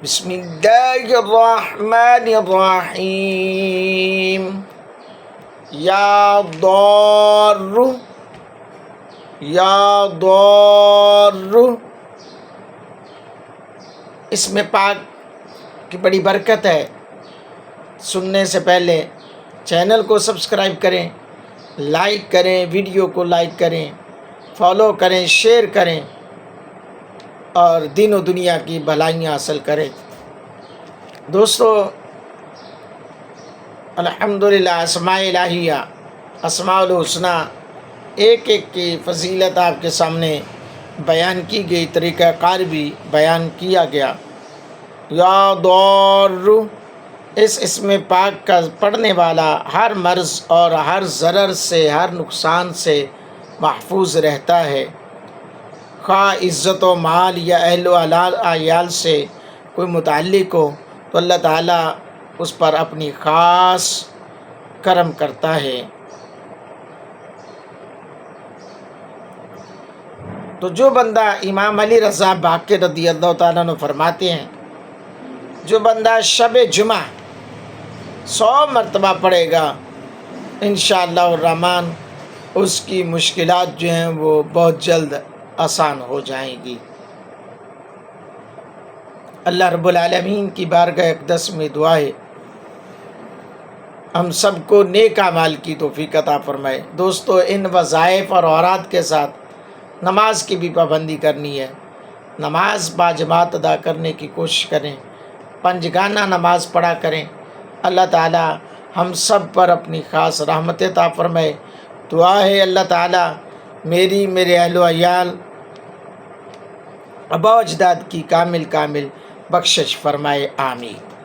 بسم اللہ الرحمن الرحیم یا ضار یا ضار، اس میں پاک کی بڑی برکت ہے۔ سننے سے پہلے چینل کو سبسکرائب کریں، لائک کریں، ویڈیو کو لائک کریں، فالو کریں، شیئر کریں اور دین و دنیا کی بھلائیاں حاصل کریں۔ دوستو، الحمدللہ اسماء الہیہ، اسماء الحسنہ، ایک ایک کی فضیلت آپ کے سامنے بیان کی گئی، طریقہ کار بھی بیان کیا گیا۔ یا ضار، اس اسم پاک کا پڑھنے والا ہر مرض اور ہر ضرر سے، ہر نقصان سے محفوظ رہتا ہے۔ خواہ عزت و مال یا اہل و عیال سے کوئی متعلق ہو تو اللہ تعالیٰ اس پر اپنی خاص کرم کرتا ہے۔ تو جو بندہ، امام علی رضا باقر رضی اللہ تعالیٰ عنہ فرماتے ہیں، جو بندہ شب جمعہ 100 مرتبہ پڑھے گا، انشاءاللہ الرحمن اس کی مشکلات جو ہیں وہ بہت جلد آسان ہو جائیں گی۔ اللہ رب العالمین کی بارگاہ اقدس میں دعا ہے ہم سب کو نیک اعمال کی توفیق عطا فرمائے۔ دوستو، ان وظائف اور اوراد کے ساتھ نماز کی بھی پابندی کرنی ہے۔ نماز باجماعت ادا کرنے کی کوشش کریں، پنجگانہ نماز پڑھا کریں۔ اللہ تعالیٰ ہم سب پر اپنی خاص رحمت عطا فرمائے۔ دعا ہے اللہ تعالیٰ میری، میرے اہل و عیال، آباء و اجداد کی کامل بخشش فرمائے، آمین۔